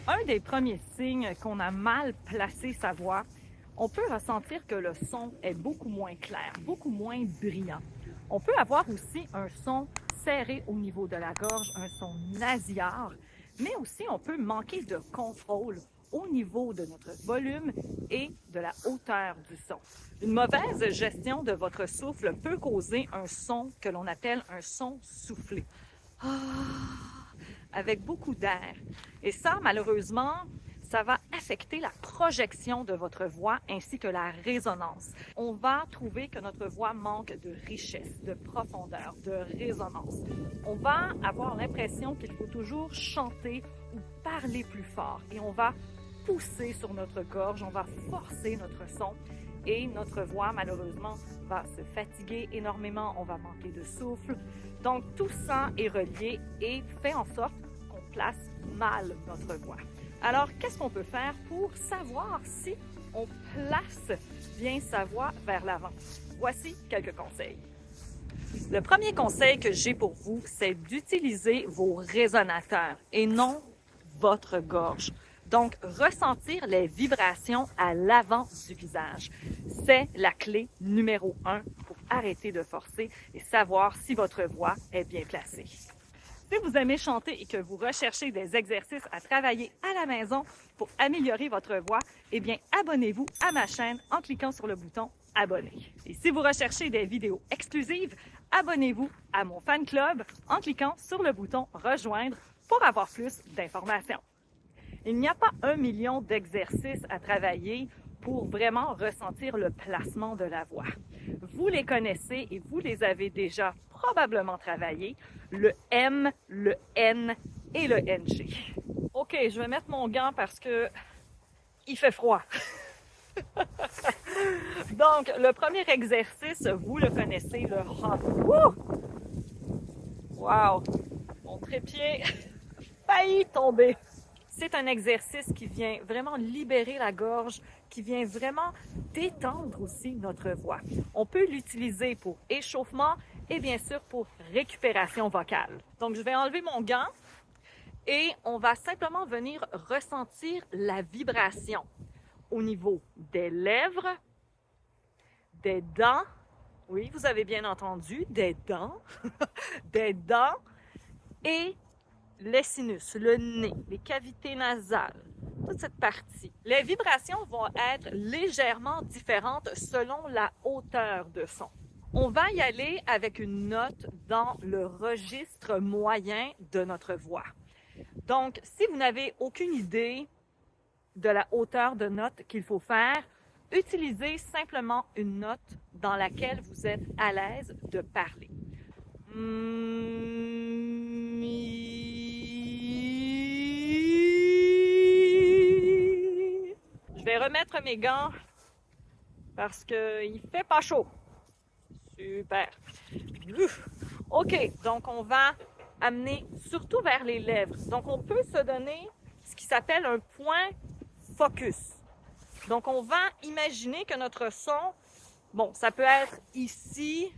Un des premiers signes qu'on a mal placé sa voix, on peut ressentir que le son est beaucoup moins clair, beaucoup moins brillant. On peut avoir aussi un son serré au niveau de la gorge, un son nasillard, mais aussi on peut manquer de contrôle au niveau de notre volume et de la hauteur du son. Une mauvaise gestion de votre souffle peut causer un son que l'on appelle un son soufflé. Avec beaucoup d'air. Et ça, malheureusement, ça va affecter la projection de votre voix ainsi que la résonance. On va trouver que notre voix manque de richesse, de profondeur, de résonance. On va avoir l'impression qu'il faut toujours chanter ou parler plus fort et on va pousser sur notre gorge, on va forcer notre son et notre voix, malheureusement, va se fatiguer énormément, on va manquer de souffle. Donc, tout ça est relié et fait en sorte qu'on place mal notre voix. Alors, qu'est-ce qu'on peut faire pour savoir si on place bien sa voix vers l'avant? Voici quelques conseils. Le premier conseil que j'ai pour vous, c'est d'utiliser vos résonateurs et non votre gorge. Donc, ressentir les vibrations à l'avant du visage. C'est la clé numéro 1 pour arrêter de forcer et savoir si votre voix est bien placée. Si vous aimez chanter et que vous recherchez des exercices à travailler à la maison pour améliorer votre voix, eh bien, abonnez-vous à ma chaîne en cliquant sur le bouton Abonner. Et si vous recherchez des vidéos exclusives, abonnez-vous à mon fan club en cliquant sur le bouton Rejoindre pour avoir plus d'informations. Il n'y a pas 1 million d'exercices à travailler pour vraiment ressentir le placement de la voix. Vous les connaissez et vous les avez déjà probablement travaillés, le M, le N et le NG. OK, je vais mettre mon gant parce que il fait froid. Donc, le premier exercice, vous le connaissez, le hum. Wow! Mon trépied a failli tomber. C'est un exercice qui vient vraiment libérer la gorge, qui vient vraiment détendre aussi notre voix. On peut l'utiliser pour échauffement et bien sûr pour récupération vocale. Donc, je vais enlever mon gant et on va simplement venir ressentir la vibration au niveau des lèvres, des dents. Oui, vous avez bien entendu, des dents, des dents et les sinus, le nez, les cavités nasales, toute cette partie. Les vibrations vont être légèrement différentes selon la hauteur de son. On va y aller avec une note dans le registre moyen de notre voix. Donc, si vous n'avez aucune idée de la hauteur de note qu'il faut faire, utilisez simplement une note dans laquelle vous êtes à l'aise de parler. Je vais remettre mes gants parce qu'il fait pas chaud. Super. OK, donc on va amener surtout vers les lèvres. Donc on peut se donner ce qui s'appelle un point focus. Donc on va imaginer que notre son, bon, ça peut être ici,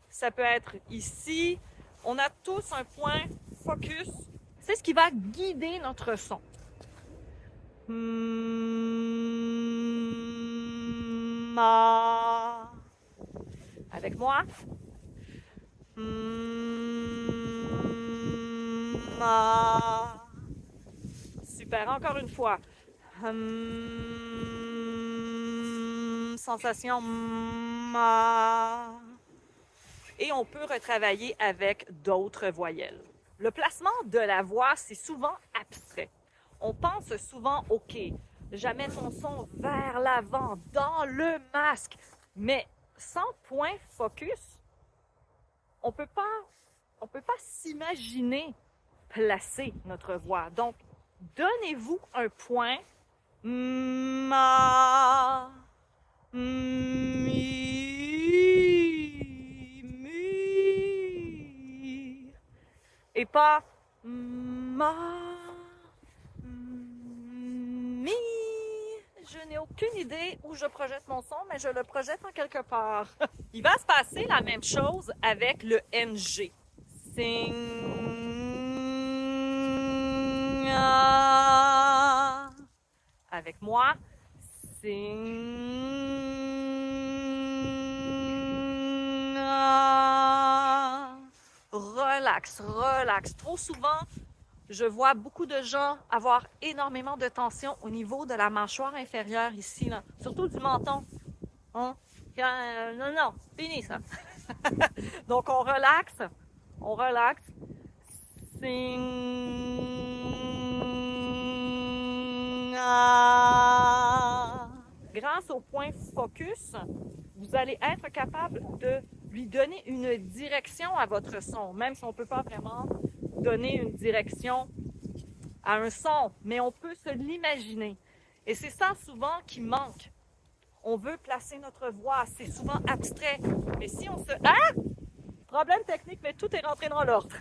ça peut être ici. On a tous un point focus. C'est ce qui va guider notre son. Ma. Avec moi. Ma. Super, encore une fois. Sensation. Ma. Et on peut retravailler avec d'autres voyelles. Le placement de la voix, c'est souvent abstrait. On pense souvent, OK, j'amène mon son vers l'avant, dans le masque. Mais sans point focus, on peut pas s'imaginer placer notre voix. Donc, donnez-vous un point. Ma, mi, mi. Et pas ma, mi. Je n'ai aucune idée où je projette mon son, mais je le projette en quelque part. Il va se passer la même chose avec le NG. Sing. avec moi. Sing. Relax, relax. Trop souvent, je vois beaucoup de gens avoir énormément de tension au niveau de la mâchoire inférieure ici, là. Surtout du menton. Hein? Non, non, fini ça. Donc, on relaxe. On relaxe. Sing. Grâce au point focus, vous allez être capable de lui donner une direction à votre son, même si on ne peut pas vraiment donner une direction à un son, mais on peut se l'imaginer. Et c'est ça souvent qui manque. On veut placer notre voix, c'est souvent abstrait. Mais si on se... Ah! Problème technique, mais tout est rentré dans l'ordre.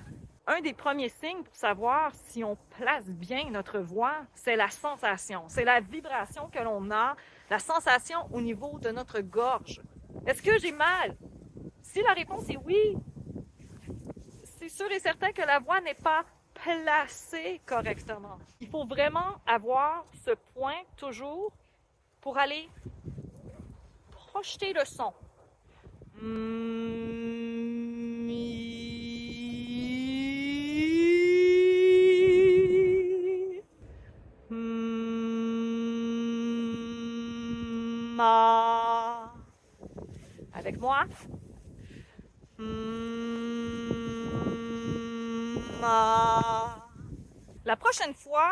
Un des premiers signes pour savoir si on place bien notre voix, c'est la sensation, c'est la vibration que l'on a, la sensation au niveau de notre gorge. Est-ce que j'ai mal? Si la réponse est oui, c'est sûr et certain que la voix n'est pas placée correctement. Il faut vraiment avoir ce point toujours pour aller projeter le son. Ma. Avec moi. Ma. La prochaine fois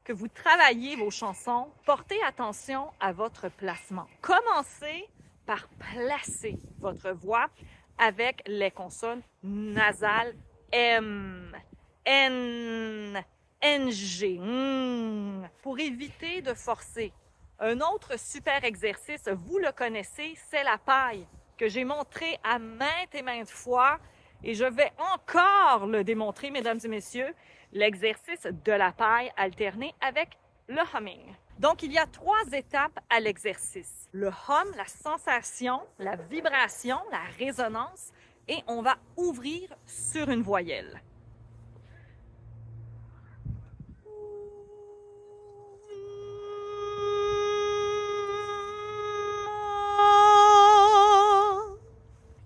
que vous travaillez vos chansons, portez attention à votre placement. Commencez par placer votre voix avec les consonnes nasales M, N, NG, pour éviter de forcer. Un autre super exercice, vous le connaissez, c'est la paille, que j'ai montré à maintes et maintes fois, et je vais encore le démontrer, mesdames et messieurs, l'exercice de la paille alterné avec le humming. Donc, il y a 3 étapes à l'exercice. Le hum, la sensation, la vibration, la résonance, et on va ouvrir sur une voyelle.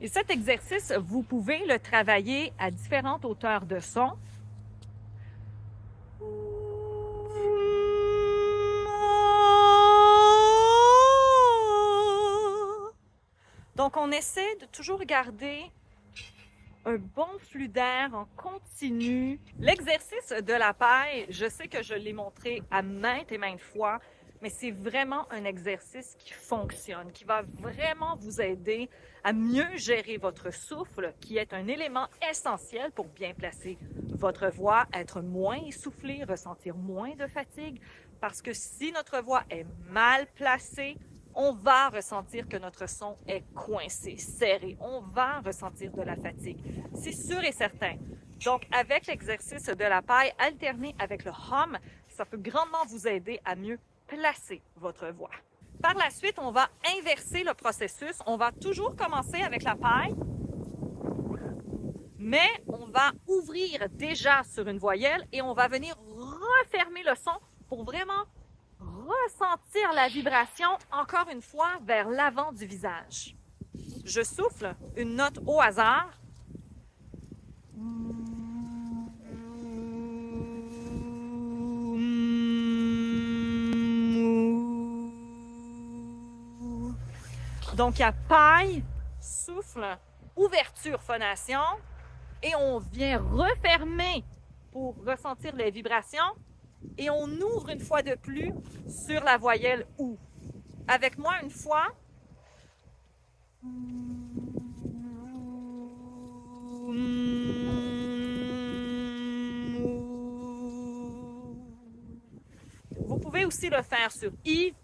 Et cet exercice, vous pouvez le travailler à différentes hauteurs de son. Donc, on essaie de toujours garder un bon flux d'air en continu. L'exercice de la paille, je sais que je l'ai montré à maintes et maintes fois, mais c'est vraiment un exercice qui fonctionne, qui va vraiment vous aider à mieux gérer votre souffle, qui est un élément essentiel pour bien placer votre voix, être moins essoufflé, ressentir moins de fatigue, parce que si notre voix est mal placée, on va ressentir que notre son est coincé, serré. On va ressentir de la fatigue. C'est sûr et certain. Donc, avec l'exercice de la paille alterné avec le hum, ça peut grandement vous aider à mieux placer votre voix. Par la suite, on va inverser le processus. On va toujours commencer avec la paille, mais on va ouvrir déjà sur une voyelle et on va venir refermer le son pour vraiment ressentir la vibration, encore une fois, vers l'avant du visage. Je souffle une note au hasard. Donc, il y a paille, souffle, ouverture, phonation, et on vient refermer pour ressentir les vibrations. Et on ouvre une fois de plus sur la voyelle OU. Avec moi, une fois. Vous pouvez aussi le faire sur I.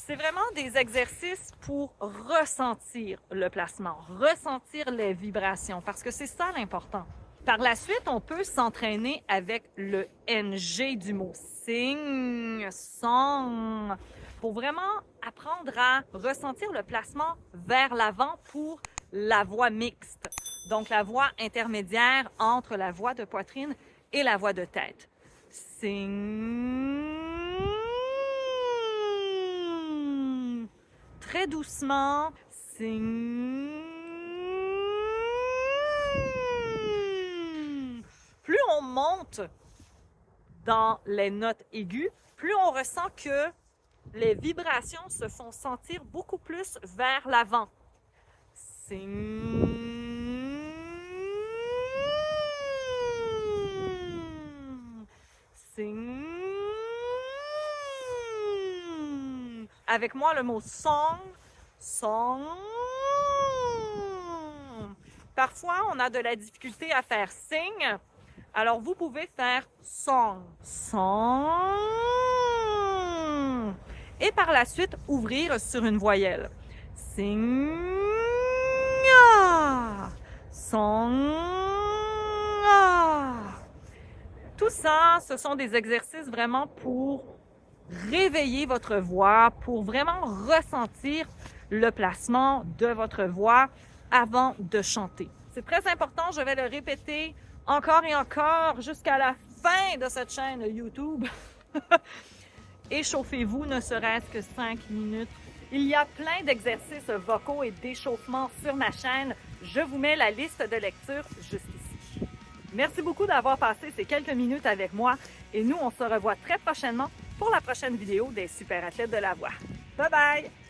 C'est vraiment des exercices pour ressentir le placement, ressentir les vibrations, parce que c'est ça l'important. Par la suite, on peut s'entraîner avec le NG du mot sing, song, pour vraiment apprendre à ressentir le placement vers l'avant pour la voix mixte. Donc, la voix intermédiaire entre la voix de poitrine et la voix de tête. Sing. Très doucement. Sing. Plus on monte dans les notes aiguës, plus on ressent que les vibrations se font sentir beaucoup plus vers l'avant. Sing. Sing. Avec moi, le mot song, song. Parfois, on a de la difficulté à faire sing. Alors, vous pouvez faire song, song. Et par la suite, ouvrir sur une voyelle. Sing, song. Tout ça, ce sont des exercices vraiment pour réveiller votre voix, pour vraiment ressentir le placement de votre voix avant de chanter. C'est très important, je vais le répéter encore et encore jusqu'à la fin de cette chaîne YouTube. Échauffez-vous ne serait-ce que 5 minutes. Il y a plein d'exercices vocaux et d'échauffement sur ma chaîne. Je vous mets la liste de lecture juste ici. Merci beaucoup d'avoir passé ces quelques minutes avec moi et nous, on se revoit très prochainement pour la prochaine vidéo des Super Athlètes de la voix. Bye bye!